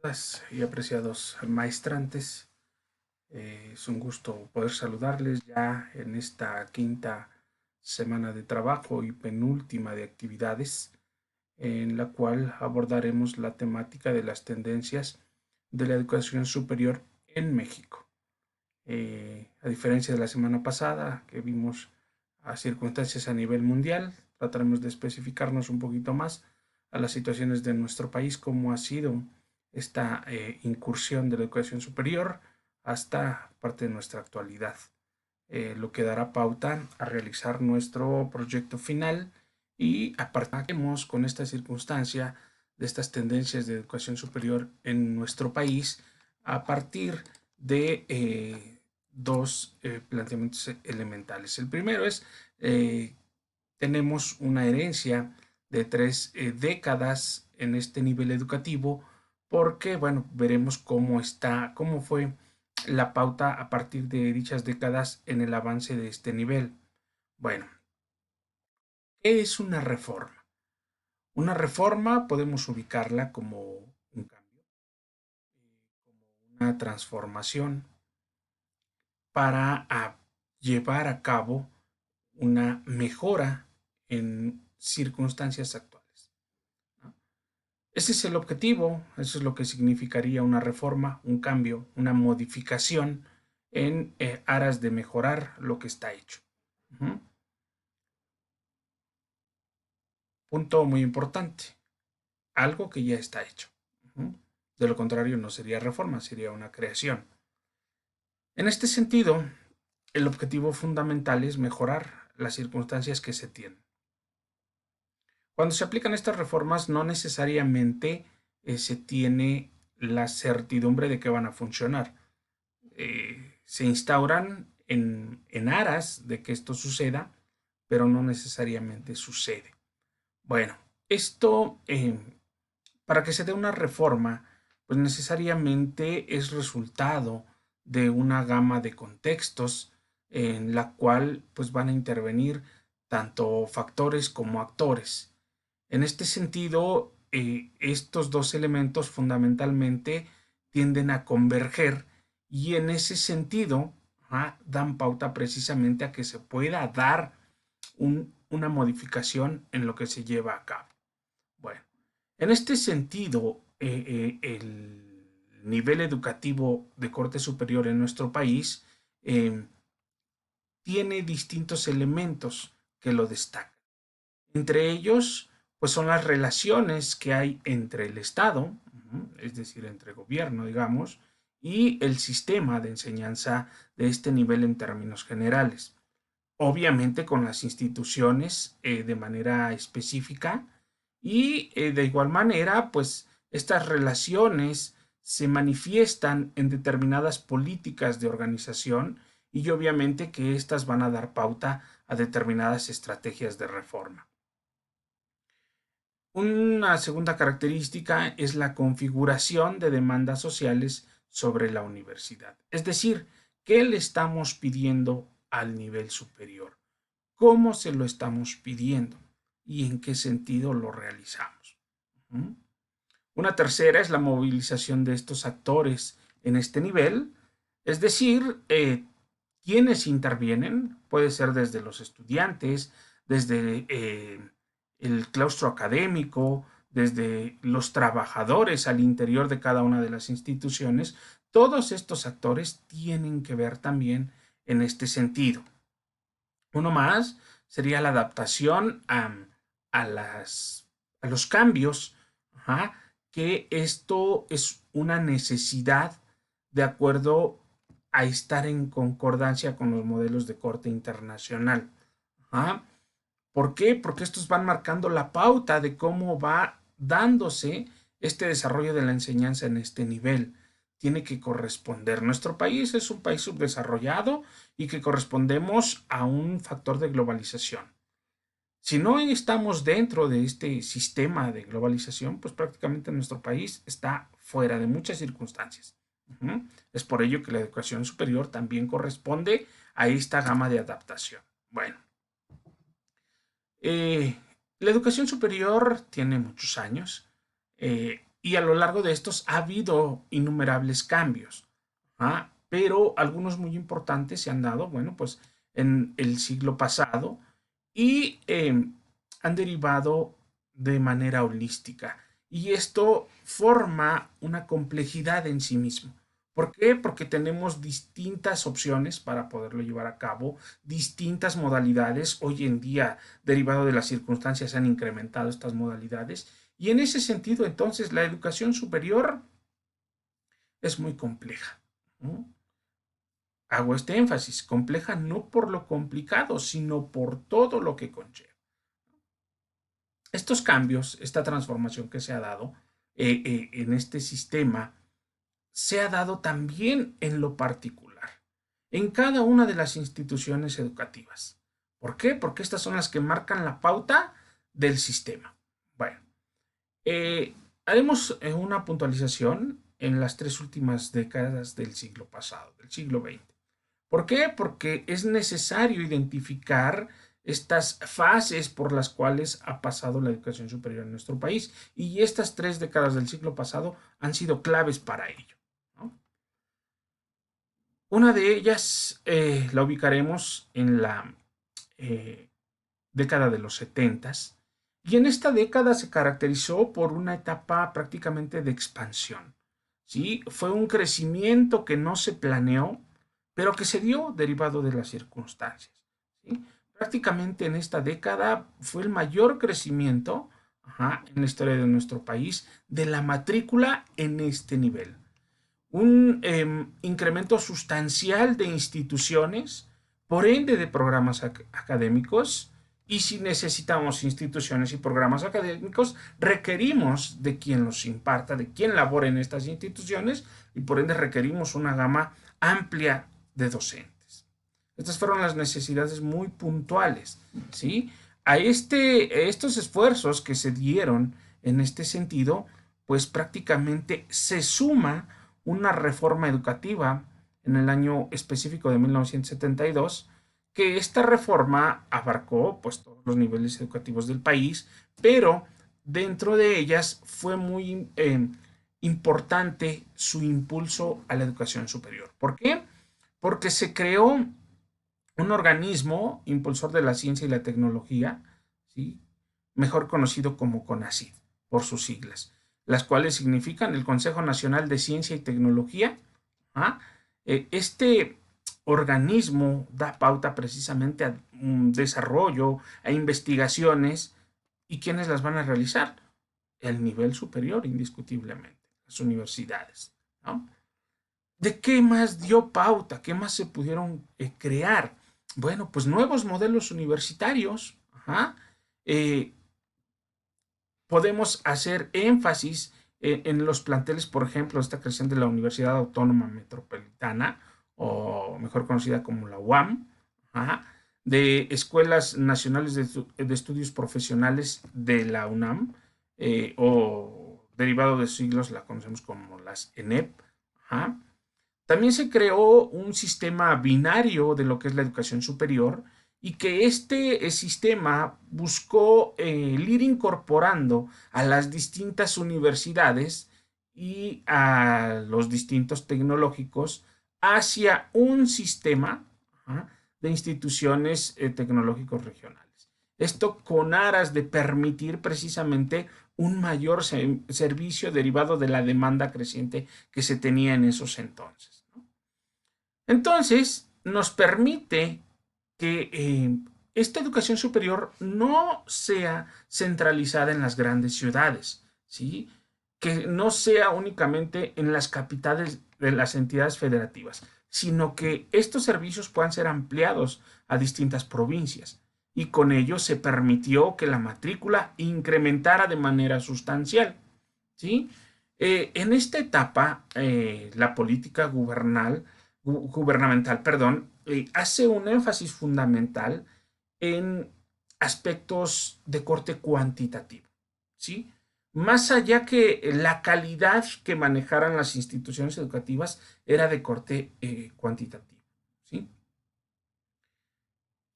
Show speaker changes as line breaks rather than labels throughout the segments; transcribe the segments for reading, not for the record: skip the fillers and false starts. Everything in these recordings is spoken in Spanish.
Apreciadas y apreciados maestrantes, es un gusto poder saludarles ya en esta quinta semana de trabajo y penúltima de actividades, en la cual abordaremos la temática de las tendencias de la educación superior en México. A diferencia de la semana pasada, que vimos a circunstancias a nivel mundial, trataremos de especificarnos un poquito más a las situaciones de nuestro país, cómo ha sido esta incursión de la educación superior hasta parte de nuestra actualidad, lo que dará pauta a realizar nuestro proyecto final y apartamos con esta circunstancia de estas tendencias de educación superior en nuestro país a partir de dos planteamientos elementales. El primero es, tenemos una herencia de 3 décadas en este nivel educativo, porque, bueno, veremos cómo fue la pauta a partir de dichas décadas en el avance de este nivel. Bueno, ¿qué es una reforma? Una reforma podemos ubicarla como un cambio, como una transformación para llevar a cabo una mejora en circunstancias actuales, ¿no? Ese es el objetivo, eso es lo que significaría una reforma, un cambio, una modificación en aras de mejorar lo que está hecho. Uh -huh. Punto muy importante, algo que ya está hecho. Uh -huh. De lo contrario no sería reforma, sería una creación. En este sentido, el objetivo fundamental es mejorar las circunstancias que se tienen. Cuando se aplican estas reformas, no necesariamente se tiene la certidumbre de que van a funcionar. Se instauran en aras de que esto suceda, pero no necesariamente sucede. Bueno, esto, para que se dé una reforma, pues necesariamente es resultado de una gama de contextos en la cual pues van a intervenir tanto factores como actores. En este sentido, estos dos elementos fundamentalmente tienden a converger y en ese sentido dan pauta precisamente a que se pueda dar una modificación en lo que se lleva a cabo. Bueno, en este sentido, el nivel educativo de corte superior en nuestro país tiene distintos elementos que lo destacan. Entre ellos, pues son las relaciones que hay entre el Estado, es decir, entre gobierno, digamos, y el sistema de enseñanza de este nivel en términos generales. Obviamente con las instituciones de manera específica y de igual manera, pues estas relaciones se manifiestan en determinadas políticas de organización y obviamente que estas van a dar pauta a determinadas estrategias de reforma. Una segunda característica es la configuración de demandas sociales sobre la universidad. Es decir, ¿qué le estamos pidiendo al nivel superior? ¿Cómo se lo estamos pidiendo? ¿Y en qué sentido lo realizamos? ¿Mm? Una tercera es la movilización de estos actores en este nivel, es decir, quienes intervienen, puede ser desde los estudiantes, desde el claustro académico, desde los trabajadores al interior de cada una de las instituciones, todos estos actores tienen que ver también en este sentido. Uno más sería la adaptación a, a los cambios, ajá, que esto es una necesidad de acuerdo a estar en concordancia con los modelos de corte internacional. Ajá. ¿Por qué? Porque estos van marcando la pauta de cómo va dándose este desarrollo de la enseñanza en este nivel. Tiene que corresponder. Nuestro país es un país subdesarrollado y que correspondemos a un factor de globalización. Si no estamos dentro de este sistema de globalización, pues prácticamente nuestro país está fuera de muchas circunstancias. Es por ello que la educación superior también corresponde a esta gama de adaptación. Bueno, la educación superior tiene muchos años. y a lo largo de estos ha habido innumerables cambios. Pero algunos muy importantes se han dado, bueno, pues en el siglo pasado y han derivado de manera holística. Y esto forma una complejidad en sí mismo. ¿Por qué? Porque tenemos distintas opciones para poderlo llevar a cabo, distintas modalidades. Hoy en día, derivado de las circunstancias, se han incrementado estas modalidades. Y en ese sentido, entonces, la educación superior es muy compleja, ¿no? Hago este énfasis, compleja no por lo complicado, sino por todo lo que conlleva. Estos cambios, esta transformación que se ha dado en este sistema, se ha dado también en lo particular, en cada una de las instituciones educativas. ¿Por qué? Porque estas son las que marcan la pauta del sistema. Bueno, eh, haremos una puntualización en las 3 últimas décadas del siglo pasado, del siglo XX. ¿Por qué? Porque es necesario identificar estas fases por las cuales ha pasado la educación superior en nuestro país. Y estas 3 décadas del siglo pasado han sido claves para ello, ¿no? Una de ellas la ubicaremos en la eh, década de los 70 y en esta década se caracterizó por una etapa prácticamente de expansión. ¿Sí? Fue un crecimiento que no se planeó, pero que se dio derivado de las circunstancias. ¿Sí? Prácticamente en esta década fue el mayor crecimiento en la historia de nuestro país de la matrícula en este nivel. Un incremento sustancial de instituciones, por ende de programas académicos, y si necesitamos instituciones y programas académicos, requerimos de quien los imparta, de quien labore en estas instituciones, y por ende requerimos una gama amplia de docentes. Estas fueron las necesidades muy puntuales, ¿sí? Estos esfuerzos que se dieron en este sentido, pues prácticamente se suma una reforma educativa en el año específico de 1972, que esta reforma abarcó pues todos los niveles educativos del país, pero dentro de ellas fue muy importante su impulso a la educación superior. ¿Por qué? Porque se creó un organismo impulsor de la ciencia y la tecnología, ¿sí? Mejor conocido como CONACYT, por sus siglas, las cuales significan el Consejo Nacional de Ciencia y Tecnología. ¿Ah? Este organismo da pauta precisamente a un desarrollo, a investigaciones, y ¿quiénes las van a realizar? El nivel superior, indiscutiblemente, las universidades, ¿no? ¿De qué más dio pauta? ¿Qué más se pudieron crear? Bueno, pues nuevos modelos universitarios. Eh, Podemos hacer énfasis en los planteles, por ejemplo, esta creación de la Universidad Autónoma Metropolitana, o mejor conocida como la UAM, de Escuelas Nacionales de Estudios Profesionales de la UNAM, o derivado de siglos la conocemos como las ENEP. También se creó un sistema binario de lo que es la educación superior, y que este sistema buscó el ir incorporando a las distintas universidades y a los distintos tecnológicos hacia un sistema de instituciones tecnológicos regionales. Esto con aras de permitir precisamente un mayor servicio derivado de la demanda creciente que se tenía en esos entonces, ¿no? Entonces, nos permite que esta educación superior no sea centralizada en las grandes ciudades, ¿sí? Que no sea únicamente en las capitales de las entidades federativas, sino que estos servicios puedan ser ampliados a distintas provincias. Y con ello se permitió que la matrícula incrementara de manera sustancial, ¿sí? En esta etapa, la política gubernamental, perdón, hace un énfasis fundamental en aspectos de corte cuantitativo, ¿sí? Más allá que la calidad que manejaran las instituciones educativas era de corte cuantitativo, ¿sí?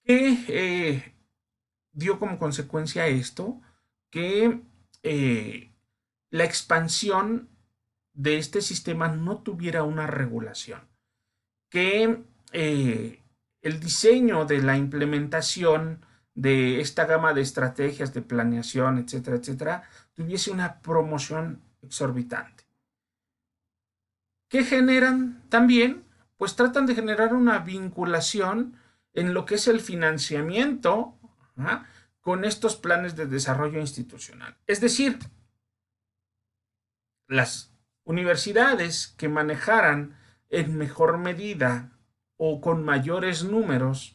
Que dio como consecuencia esto que la expansión de este sistema no tuviera una regulación, que el diseño de la implementación de esta gama de estrategias de planeación, etcétera, etcétera, tuviese una promoción exorbitante. ¿Qué generan también? Pues tratan de generar una vinculación en lo que es el financiamiento, ¿ah?, con estos planes de desarrollo institucional. Es decir, las universidades que manejaran en mejor medida o con mayores números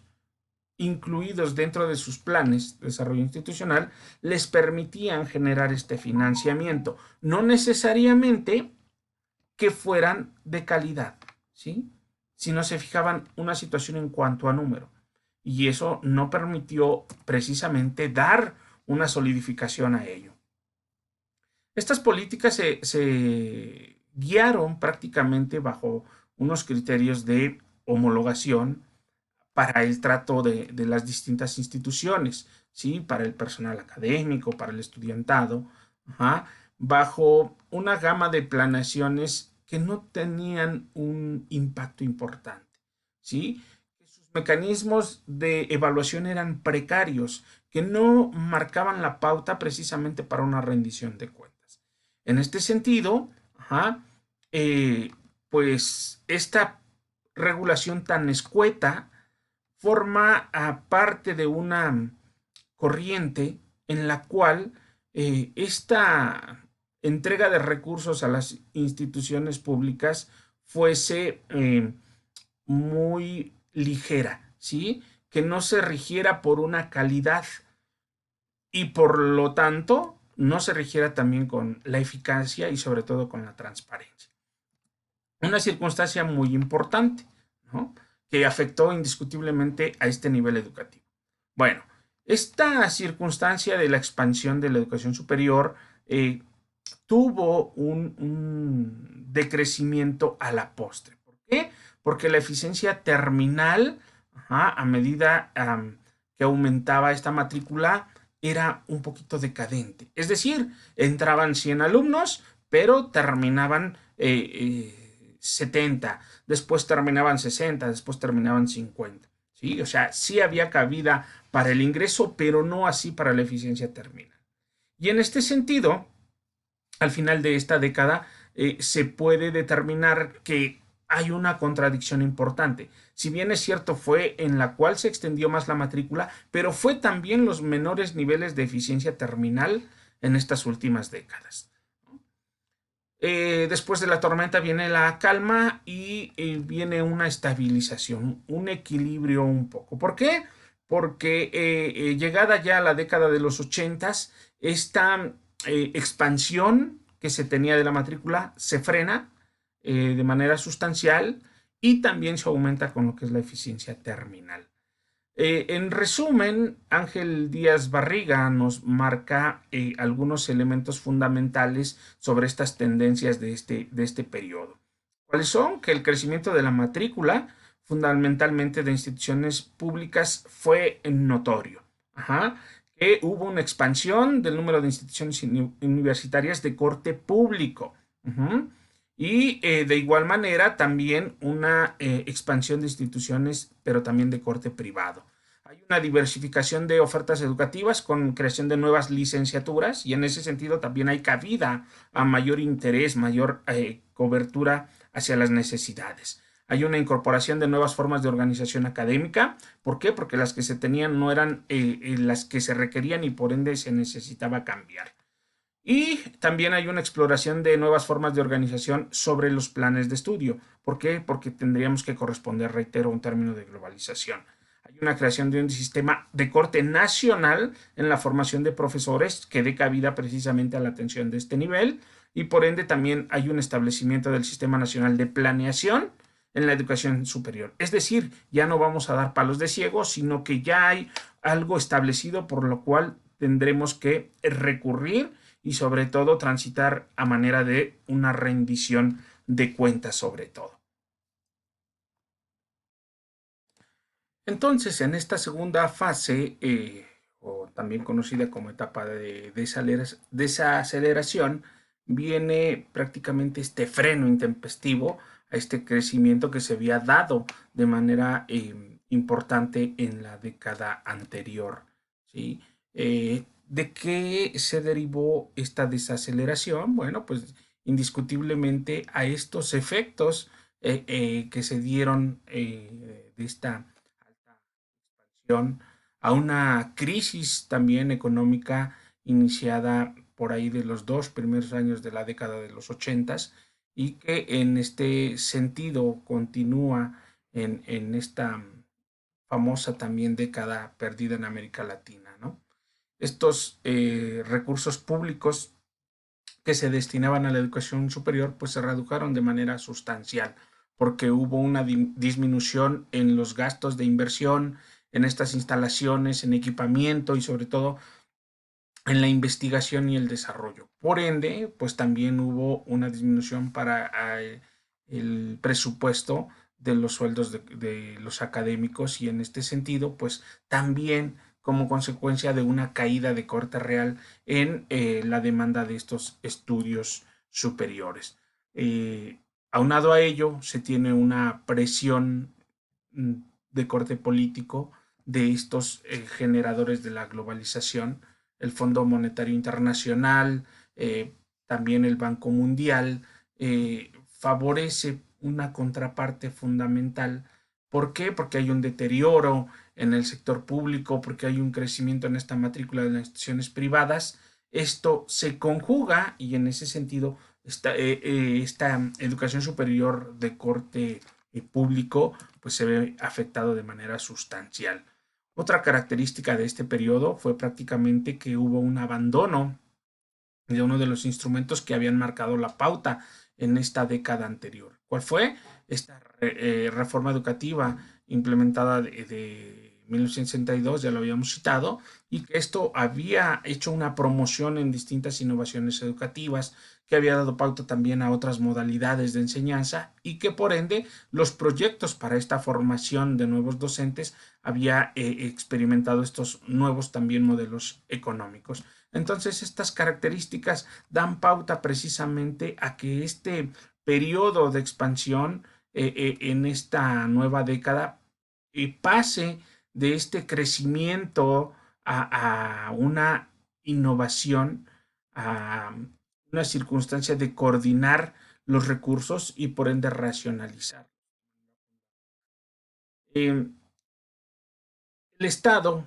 incluidos dentro de sus planes de desarrollo institucional, les permitían generar este financiamiento, no necesariamente que fueran de calidad, ¿sí? Si no se fijaban una situación en cuanto a número. Y eso no permitió precisamente dar una solidificación a ello. Estas políticas se guiaron prácticamente bajo unos criterios de homologación para el trato de las distintas instituciones, ¿sí? Para el personal académico, para el estudiantado, ajá, bajo una gama de planeaciones que no tenían un impacto importante, ¿sí? Sus mecanismos de evaluación eran precarios, que no marcaban la pauta precisamente para una rendición de cuentas. En este sentido, ajá, pues esta regulación tan escueta forma parte de una corriente en la cual esta entrega de recursos a las instituciones públicas fuese muy ligera, ¿sí? Que no se rigiera por una calidad y por lo tanto no se rigiera también con la eficacia y sobre todo con la transparencia. Una circunstancia muy importante, ¿no?, que afectó indiscutiblemente a este nivel educativo. Bueno, esta circunstancia de la expansión de la educación superior tuvo un decrecimiento a la postre. ¿Por qué? Porque la eficiencia terminal, ajá, a medida que aumentaba esta matrícula, era un poquito decadente. Es decir, entraban 100 alumnos, pero terminaban 70, después terminaban 60, después terminaban 50. ¿Sí? O sea, sí había cabida para el ingreso, pero no así para la eficiencia terminal. Y en este sentido, al final de esta década, se puede determinar que hay una contradicción importante. Si bien es cierto, fue en la cual se extendió más la matrícula, pero fue también los menores niveles de eficiencia terminal en estas últimas décadas. Después de la tormenta viene la calma y viene una estabilización, un equilibrio un poco. ¿Por qué? Porque llegada ya a la década de los 80, esta expansión que se tenía de la matrícula se frena de manera sustancial y también se aumenta con lo que es la eficiencia terminal. En resumen, Ángel Díaz Barriga nos marca algunos elementos fundamentales sobre estas tendencias de este periodo. ¿Cuáles son? Que el crecimiento de la matrícula, fundamentalmente de instituciones públicas, fue notorio. Ajá. Que hubo una expansión del número de instituciones universitarias de corte público. Ajá. Y de igual manera también una expansión de instituciones, pero también de corte privado. Hay una diversificación de ofertas educativas con creación de nuevas licenciaturas y en ese sentido también hay cabida a mayor interés, mayor cobertura hacia las necesidades. Hay una incorporación de nuevas formas de organización académica. ¿Por qué? Porque las que se tenían no eran las que se requerían y por ende se necesitaba cambiar. Y también hay una exploración de nuevas formas de organización sobre los planes de estudio. ¿Por qué? Porque tendríamos que corresponder, reitero, a un término de globalización. Hay una creación de un sistema de corte nacional en la formación de profesores que dé cabida precisamente a la atención de este nivel y por ende también hay un establecimiento del Sistema Nacional de Planeación en la educación superior. Es decir, ya no vamos a dar palos de ciego, sino que ya hay algo establecido por lo cual tendremos que recurrir y sobre todo transitar a manera de una rendición de cuentas sobre todo. Entonces, en esta segunda fase, o también conocida como etapa de desaceleración, viene prácticamente este freno intempestivo a este crecimiento que se había dado de manera importante en la década anterior. ¿Sí? ¿De qué se derivó esta desaceleración? Bueno, pues indiscutiblemente a estos efectos que se dieron de esta alta expansión, a una crisis también económica iniciada por ahí de los 2 primeros años de la década de los ochentas y que en este sentido continúa en esta famosa también década perdida en América Latina, ¿no? Estos recursos públicos que se destinaban a la educación superior, pues se redujeron de manera sustancial, porque hubo una disminución en los gastos de inversión, en estas instalaciones, en equipamiento y sobre todo en la investigación y el desarrollo. Por ende, pues también hubo una disminución para el presupuesto de los sueldos de los académicos y en este sentido, pues también como consecuencia de una caída de corte real en la demanda de estos estudios superiores. Eh, Aunado a ello, se tiene una presión mm, de corte político de estos generadores de la globalización, el Fondo Monetario Internacional, también el Banco Mundial, favorece una contraparte fundamental. ¿Por qué? Porque hay un deterioro en el sector público, porque hay un crecimiento en esta matrícula de las instituciones privadas. Esto se conjuga y en ese sentido esta educación superior de corte público pues se ve afectado de manera sustancial. Otra característica de este periodo fue prácticamente que hubo un abandono de uno de los instrumentos que habían marcado la pauta en esta década anterior. ¿Cuál fue? Esta reforma educativa implementada de 1962, ya lo habíamos citado, y que esto había hecho una promoción en distintas innovaciones educativas, que había dado pauta también a otras modalidades de enseñanza y que por ende los proyectos para esta formación de nuevos docentes había experimentado estos nuevos también modelos económicos. Entonces, estas características dan pauta precisamente a que este periodo de expansión en esta nueva década pase de este crecimiento a una innovación, a una circunstancia de coordinar los recursos y por ende racionalizar. Eh, el Estado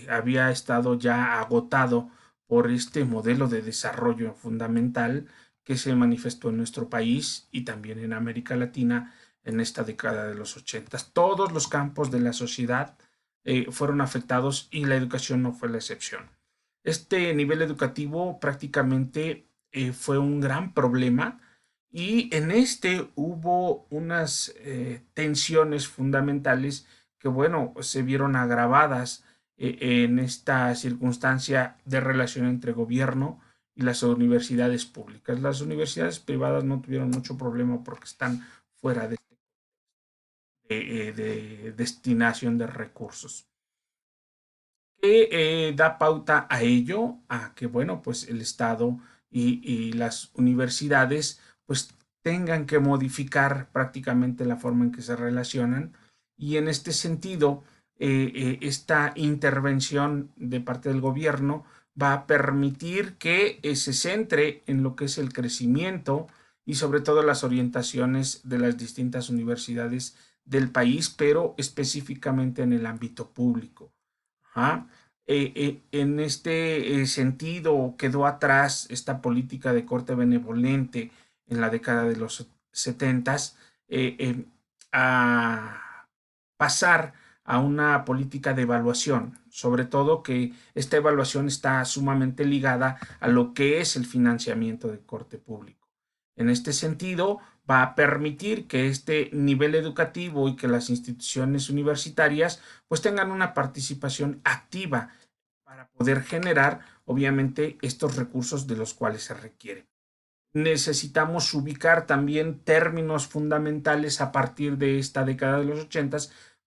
había estado ya agotado por este modelo de desarrollo fundamental que se manifestó en nuestro país y también en América Latina en esta década de los 80. Todos los campos de la sociedad fueron afectados y la educación no fue la excepción. Este nivel educativo prácticamente fue un gran problema y en este hubo unas tensiones fundamentales que, bueno, se vieron agravadas en esta circunstancia de relación entre gobierno y las universidades públicas. Las universidades privadas no tuvieron mucho problema porque están fuera de destinación de recursos. ¿Qué da pauta a ello? A que, bueno, pues el Estado y las universidades pues tengan que modificar prácticamente la forma en que se relacionan y en este sentido esta intervención de parte del gobierno va a permitir que se centre en lo que es el crecimiento y sobre todo las orientaciones de las distintas universidades del país, pero específicamente en el ámbito público. Ajá. En este sentido, quedó atrás esta política de corte benevolente en la década de los 70 a pasar a una política de evaluación, sobre todo que esta evaluación está sumamente ligada a lo que es el financiamiento de corte público. En este sentido, va a permitir que este nivel educativo y que las instituciones universitarias pues tengan una participación activa para poder generar obviamente estos recursos de los cuales se requiere. Necesitamos ubicar también términos fundamentales a partir de esta década de los 80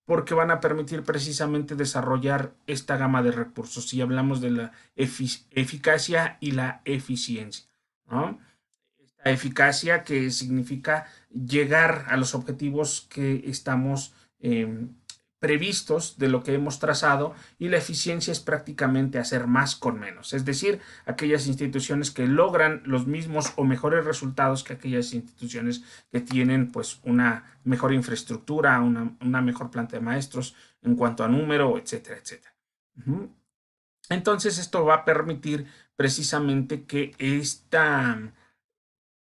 porque van a permitir precisamente desarrollar esta gama de recursos y hablamos de la eficacia y la eficiencia. ¿no? Esta eficacia que significa llegar a los objetivos que estamos previstos de lo que hemos trazado, y la eficiencia es prácticamente hacer más con menos, es decir, aquellas instituciones que logran los mismos o mejores resultados que aquellas instituciones que tienen pues una mejor infraestructura, una mejor planta de maestros en cuanto a número, etcétera, etcétera. Entonces esto va a permitir precisamente que esta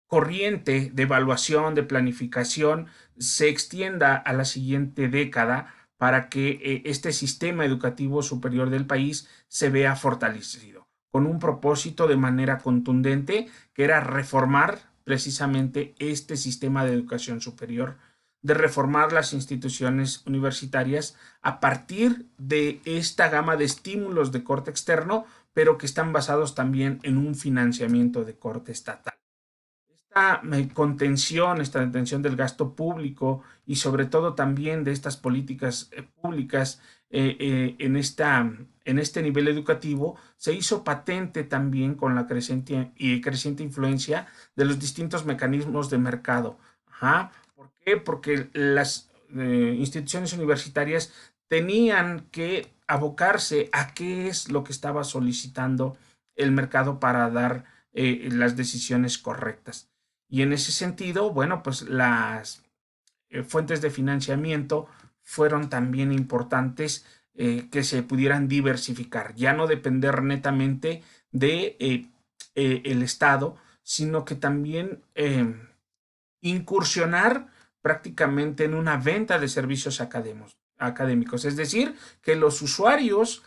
corriente de evaluación, de planificación, se extienda a la siguiente década para que este sistema educativo superior del país se vea fortalecido, con un propósito de manera contundente, que era reformar precisamente este sistema de educación superior, de reformar las instituciones universitarias a partir de esta gama de estímulos de corte externo, pero que están basados también en un financiamiento de corte estatal. Esta contención, esta detención del gasto público y sobre todo también de estas políticas públicas en este nivel educativo se hizo patente también con la creciente influencia de los distintos mecanismos de mercado. Ajá. ¿Por qué? Porque las instituciones universitarias tenían que abocarse a qué es lo que estaba solicitando el mercado para dar las decisiones correctas. Y en ese sentido, bueno, pues las fuentes de financiamiento fueron también importantes, que se pudieran diversificar, ya no depender netamente de el Estado, sino que también incursionar prácticamente en una venta de servicios académicos, es decir, que los usuarios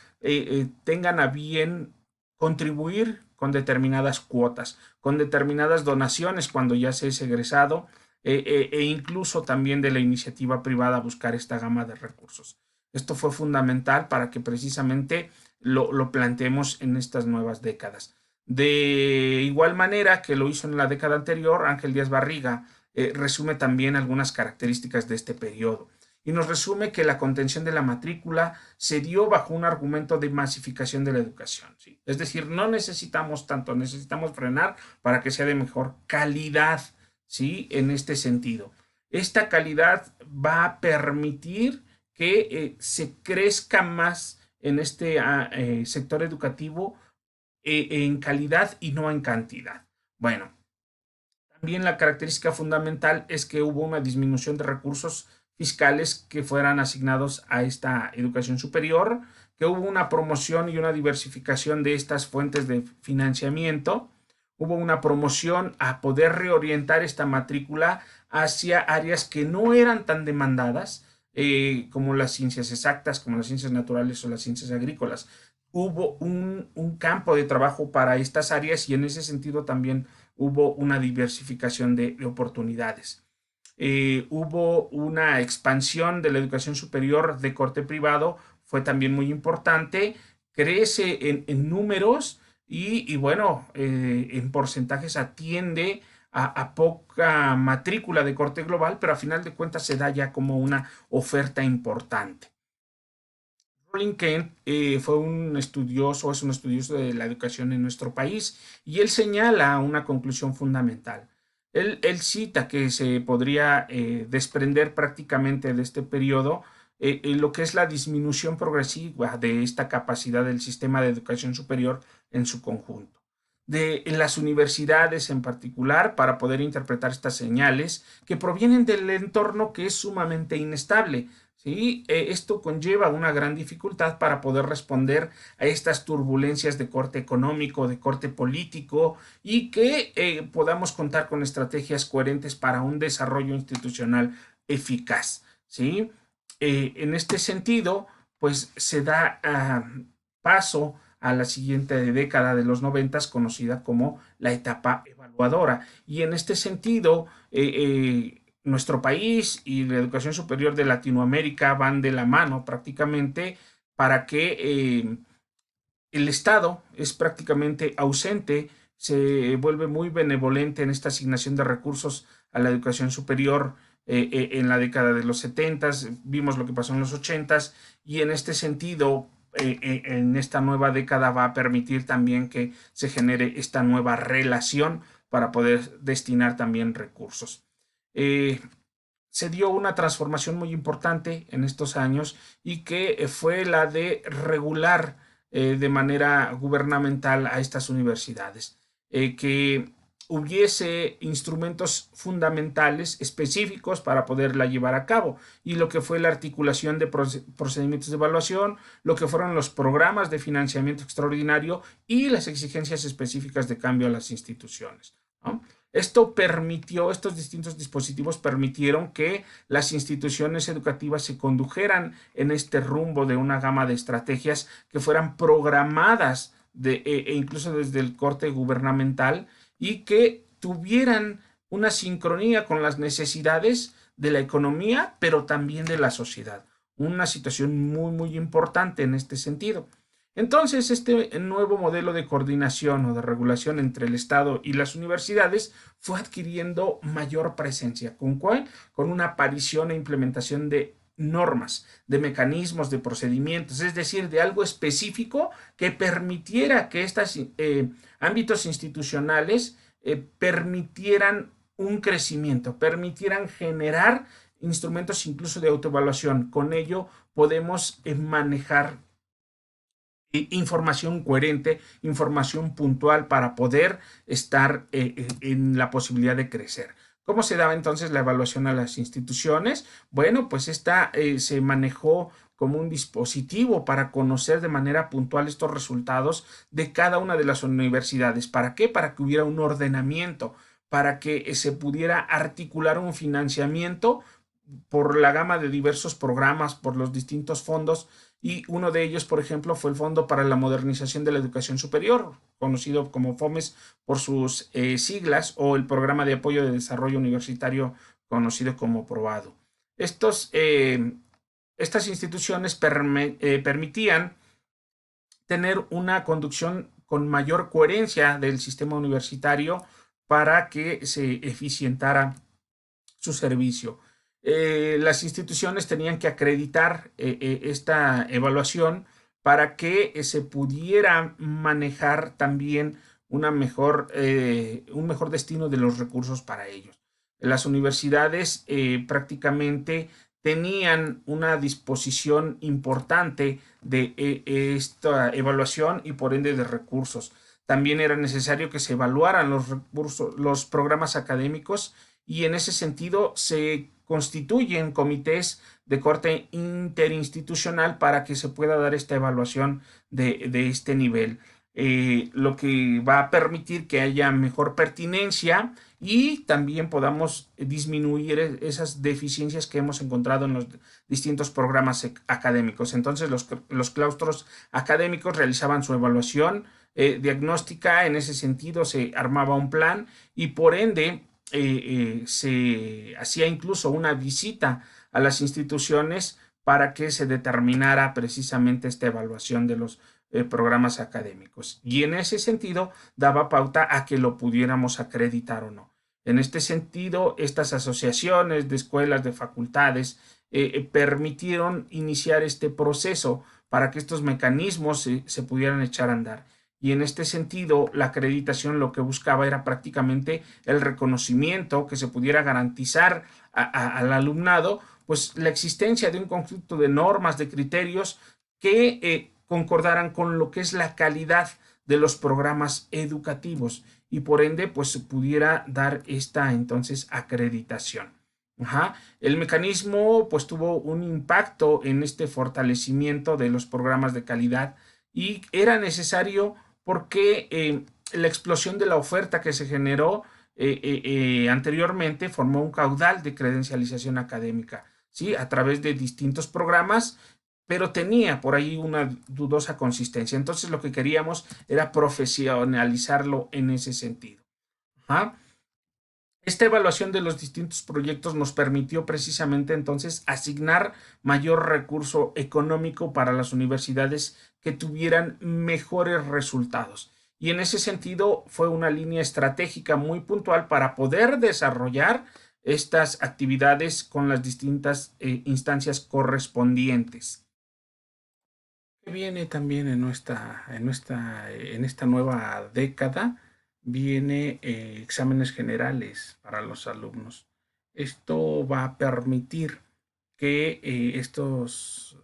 tengan a bien contribuir con determinadas cuotas, con determinadas donaciones cuando ya se es egresado, e incluso también de la iniciativa privada buscar esta gama de recursos. Esto fue fundamental para que precisamente lo planteemos en estas nuevas décadas. De igual manera que lo hizo en la década anterior, Ángel Díaz Barriga resume también algunas características de este periodo y nos resume que la contención de la matrícula se dio bajo un argumento de masificación de la educación, ¿sí? Es decir, no necesitamos tanto, necesitamos frenar para que sea de mejor calidad, ¿sí? En este sentido. Esta calidad va a permitir que se crezca más en este sector educativo en calidad y no en cantidad. Bueno, también la característica fundamental es que hubo una disminución de recursos fiscales que fueran asignados a esta educación superior, que hubo una promoción y una diversificación de estas fuentes de financiamiento, hubo una promoción a poder reorientar esta matrícula hacia áreas que no eran tan demandadas, como las ciencias exactas, como las ciencias naturales o las ciencias agrícolas. Hubo un campo de trabajo para estas áreas y en ese sentido también hubo una diversificación de oportunidades. Hubo una expansión de la educación superior de corte privado, fue también muy importante, crece en números y bueno, en porcentajes atiende a poca matrícula de corte global, pero a final de cuentas se da ya como una oferta importante. Rollin Kent fue un estudioso, es un estudioso de la educación en nuestro país, y él señala una conclusión fundamental. Él cita que se podría desprender prácticamente de este periodo lo que es la disminución progresiva de esta capacidad del sistema de educación superior en su conjunto. En las universidades en particular, para poder interpretar estas señales que provienen del entorno que es sumamente inestable. ¿Sí? Esto conlleva una gran dificultad para poder responder a estas turbulencias de corte económico, de corte político, y que podamos contar con estrategias coherentes para un desarrollo institucional eficaz. ¿Sí? En este sentido, pues se da paso a la siguiente década de los 90, conocida como la etapa evaluadora. Y en este sentido, nuestro país y la educación superior de Latinoamérica van de la mano prácticamente, para que el Estado es prácticamente ausente, se vuelve muy benevolente en esta asignación de recursos a la educación superior en la década de los 70, vimos lo que pasó en los 80, y en este sentido en esta nueva década va a permitir también que se genere esta nueva relación para poder destinar también recursos. Se dio una transformación muy importante en estos años y que fue la de regular de manera gubernamental a estas universidades, que hubiese instrumentos fundamentales específicos para poderla llevar a cabo, y lo que fue la articulación de procedimientos de evaluación, lo que fueron los programas de financiamiento extraordinario y las exigencias específicas de cambio a las instituciones, ¿no? Estos distintos dispositivos permitieron que las instituciones educativas se condujeran en este rumbo de una gama de estrategias que fueran programadas incluso desde el corte gubernamental, y que tuvieran una sincronía con las necesidades de la economía, pero también de la sociedad. Una situación muy, muy importante en este sentido. Entonces, este nuevo modelo de coordinación o de regulación entre el Estado y las universidades fue adquiriendo mayor presencia. ¿Con cuál? Con una aparición e implementación de normas, de mecanismos, de procedimientos, es decir, de algo específico que permitiera que estos ámbitos institucionales permitieran un crecimiento, permitieran generar instrumentos incluso de autoevaluación. Con ello podemos manejar información coherente, información puntual para poder estar en la posibilidad de crecer. ¿Cómo se daba entonces la evaluación a las instituciones? Bueno, pues esta se manejó como un dispositivo para conocer de manera puntual estos resultados de cada una de las universidades. ¿Para qué? Para que hubiera un ordenamiento, para que se pudiera articular un financiamiento por la gama de diversos programas, por los distintos fondos, y uno de ellos, por ejemplo, fue el Fondo para la Modernización de la Educación Superior, conocido como FOMES por sus siglas, o el Programa de Apoyo de Desarrollo Universitario, conocido como PROADO. Estas instituciones permitían tener una conducción con mayor coherencia del sistema universitario para que se eficientara su servicio. Las instituciones tenían que acreditar esta evaluación para que se pudiera manejar también un mejor destino de los recursos para ellos. Las universidades prácticamente tenían una disposición importante de esta evaluación y por ende de recursos. También era necesario que se evaluaran los programas académicos, y en ese sentido se constituyen comités de corte interinstitucional para que se pueda dar esta evaluación de este nivel, lo que va a permitir que haya mejor pertinencia y también podamos disminuir esas deficiencias que hemos encontrado en los distintos programas académicos. Entonces los claustros académicos realizaban su evaluación diagnóstica, en ese sentido se armaba un plan y por ende se hacía incluso una visita a las instituciones para que se determinara precisamente esta evaluación de los programas académicos. Y en ese sentido daba pauta a que lo pudiéramos acreditar o no. En este sentido, estas asociaciones de escuelas, de facultades, permitieron iniciar este proceso para que estos mecanismos se pudieran echar a andar. Y en este sentido, la acreditación lo que buscaba era prácticamente el reconocimiento, que se pudiera garantizar al alumnado, pues la existencia de un conjunto de normas, de criterios que concordaran con lo que es la calidad de los programas educativos y por ende pues se pudiera dar esta entonces acreditación. Ajá. El mecanismo pues tuvo un impacto en este fortalecimiento de los programas de calidad y era necesario porque la explosión de la oferta que se generó anteriormente formó un caudal de credencialización académica, ¿sí? A través de distintos programas, pero tenía por ahí una dudosa consistencia. Entonces lo que queríamos era profesionalizarlo en ese sentido. Ajá. Esta evaluación de los distintos proyectos nos permitió precisamente entonces asignar mayor recurso económico para las universidades que tuvieran mejores resultados. Y en ese sentido fue una línea estratégica muy puntual para poder desarrollar estas actividades con las distintas instancias correspondientes. Viene también en esta nueva década viene exámenes generales para los alumnos. Esto va a permitir que estos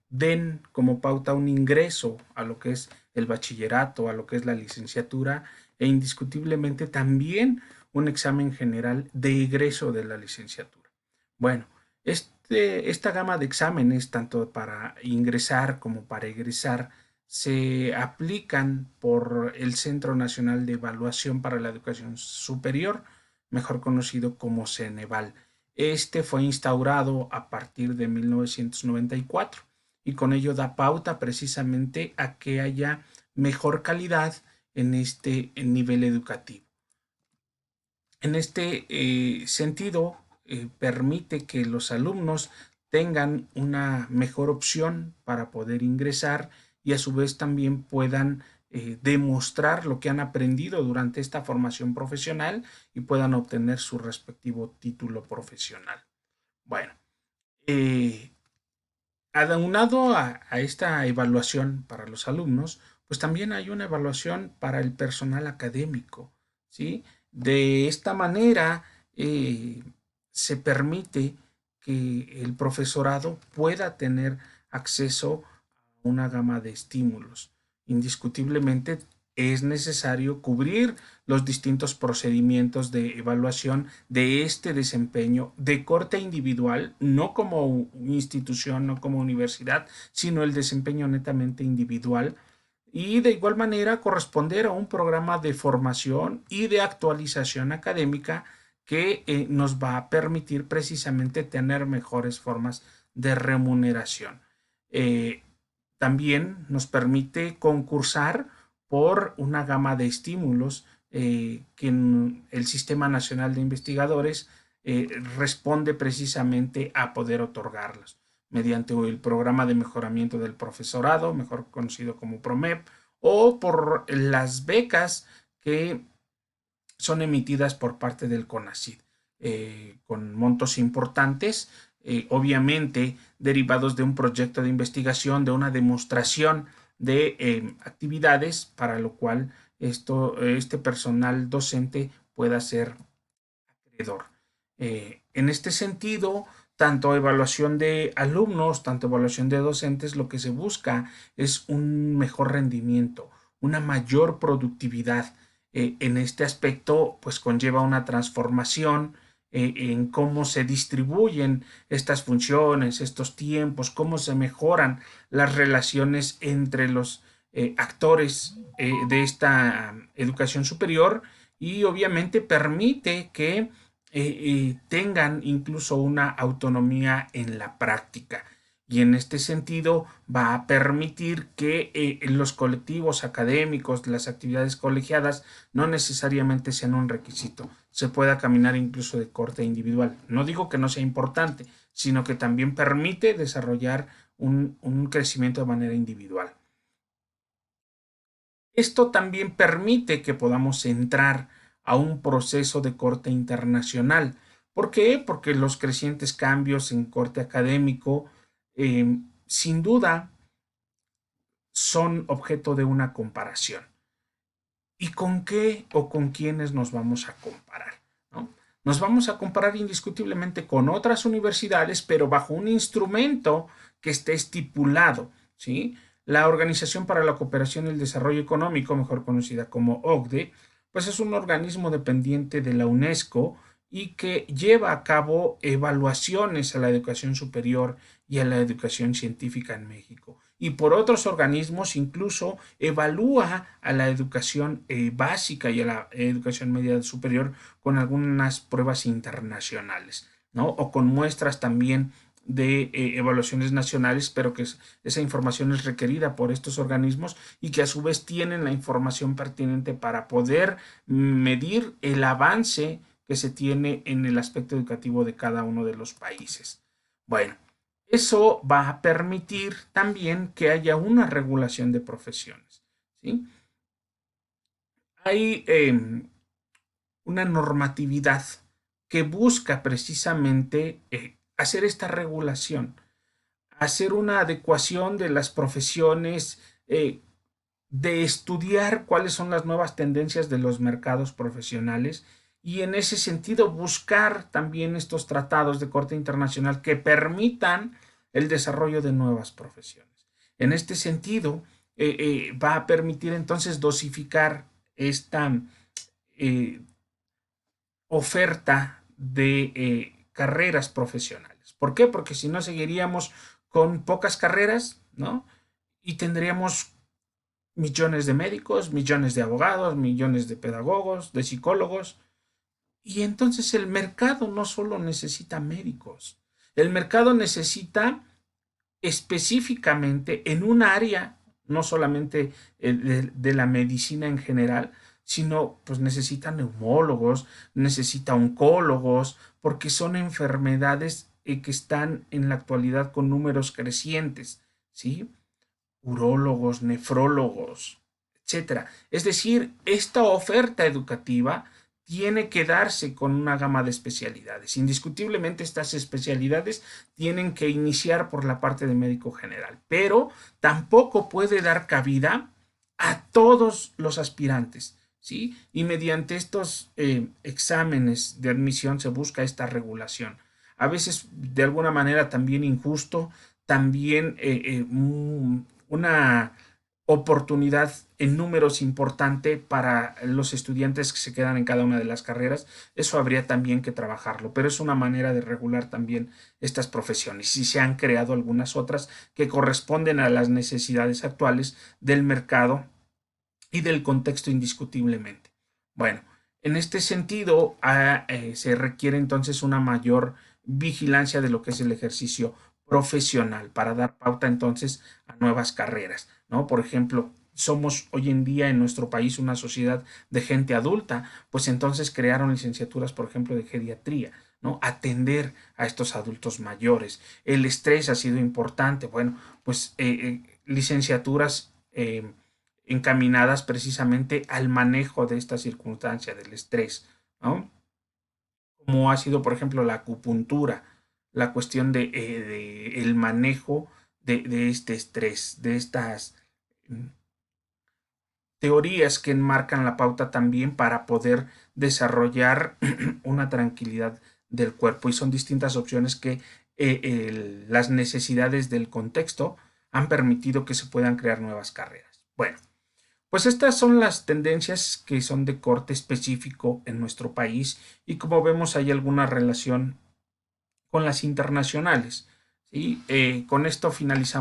den como pauta un ingreso a lo que es el bachillerato, a lo que es la licenciatura e indiscutiblemente también un examen general de egreso de la licenciatura. Bueno, esta gama de exámenes, tanto para ingresar como para egresar, se aplican por el Centro Nacional de Evaluación para la Educación Superior, mejor conocido como Ceneval. Este fue instaurado a partir de 1994 y con ello da pauta precisamente a que haya mejor calidad en este nivel educativo. En este sentido, permite que los alumnos tengan una mejor opción para poder ingresar y a su vez también puedan demostrar lo que han aprendido durante esta formación profesional y puedan obtener su respectivo título profesional. Bueno, eh, aunado a esta evaluación para los alumnos, pues también hay una evaluación para el personal académico, ¿sí? De esta manera se permite que el profesorado pueda tener acceso a una gama de estímulos. Indiscutiblemente es necesario cubrir los distintos procedimientos de evaluación de este desempeño de corte individual, no como institución, no como universidad, sino el desempeño netamente individual y de igual manera corresponder a un programa de formación y de actualización académica que nos va a permitir precisamente tener mejores formas de remuneración. Eh, También nos permite concursar por una gama de estímulos que el Sistema Nacional de Investigadores responde precisamente a poder otorgarlos mediante el programa de mejoramiento del profesorado, mejor conocido como PROMEP, o por las becas que son emitidas por parte del CONACYT, con montos importantes, obviamente derivados de un proyecto de investigación, de una demostración de actividades, para lo cual este personal docente pueda ser acreedor. En este sentido, tanto evaluación de alumnos, tanto evaluación de docentes, lo que se busca es un mejor rendimiento, una mayor productividad. En este aspecto, pues conlleva una transformación en cómo se distribuyen estas funciones, estos tiempos, cómo se mejoran las relaciones entre los actores de esta educación superior y obviamente permite que tengan incluso una autonomía en la práctica. Y en este sentido va a permitir que los colectivos académicos, las actividades colegiadas, no necesariamente sean un requisito. Se pueda caminar incluso de corte individual. No digo que no sea importante, sino que también permite desarrollar un crecimiento de manera individual. Esto también permite que podamos entrar a un proceso de corte internacional. ¿Por qué? Porque los crecientes cambios en corte académico, sin duda, son objeto de una comparación. ¿Y con qué o con quiénes nos vamos a comparar? ¿No? Nos vamos a comparar indiscutiblemente con otras universidades, pero bajo un instrumento que esté estipulado, ¿sí? La Organización para la Cooperación y el Desarrollo Económico, mejor conocida como OCDE, pues es un organismo dependiente de la UNESCO y que lleva a cabo evaluaciones a la educación superior y a la educación científica en México. Y por otros organismos incluso evalúa a la educación básica y a la educación media superior con algunas pruebas internacionales, ¿no? O con muestras también de evaluaciones nacionales, pero que esa información es requerida por estos organismos y que a su vez tienen la información pertinente para poder medir el avance que se tiene en el aspecto educativo de cada uno de los países. Bueno, eso va a permitir también que haya una regulación de profesiones, ¿sí? Hay una normatividad que busca precisamente hacer esta regulación, hacer una adecuación de las profesiones de estudiar cuáles son las nuevas tendencias de los mercados profesionales y en ese sentido buscar también estos tratados de corte internacional que permitan el desarrollo de nuevas profesiones. En este sentido, va a permitir entonces dosificar esta eh, oferta de carreras profesionales. ¿Por qué? Porque si no seguiríamos con pocas carreras, ¿no? Y tendríamos millones de médicos, millones de abogados, millones de pedagogos, de psicólogos. Y entonces el mercado no solo necesita médicos, el mercado necesita específicamente en un área, no solamente de la medicina en general, sino pues necesita neumólogos, necesita oncólogos, porque son enfermedades que están en la actualidad con números crecientes, ¿sí? Urólogos, nefrólogos, etcétera. Es decir, esta oferta educativa tiene que darse con una gama de especialidades. Indiscutiblemente estas especialidades tienen que iniciar por la parte de médico general, pero tampoco puede dar cabida a todos los aspirantes, ¿sí? Y mediante estos exámenes de admisión se busca esta regulación. A veces de alguna manera también injusto, también una oportunidad en números importante para los estudiantes que se quedan en cada una de las carreras. Eso habría también que trabajarlo, pero es una manera de regular también estas profesiones. Y se han creado algunas otras que corresponden a las necesidades actuales del mercado y del contexto indiscutiblemente. Bueno, en este sentido se requiere entonces una mayor vigilancia de lo que es el ejercicio profesional para dar pauta entonces a nuevas carreras, ¿no? Por ejemplo, somos hoy en día en nuestro país una sociedad de gente adulta, pues entonces crearon licenciaturas, por ejemplo, de geriatría, ¿no? Atender a estos adultos mayores. El estrés ha sido importante, bueno, pues licenciaturas encaminadas precisamente al manejo de esta circunstancia del estrés, ¿no? Como ha sido, por ejemplo, la acupuntura, la cuestión de el manejo de este estrés, de estas teorías que enmarcan la pauta también para poder desarrollar una tranquilidad del cuerpo y son distintas opciones que las necesidades del contexto han permitido que se puedan crear nuevas carreras. Bueno, pues estas son las tendencias que son de corte específico en nuestro país y como vemos hay alguna relación con las internacionales. ¿Sí? Con esto finalizamos.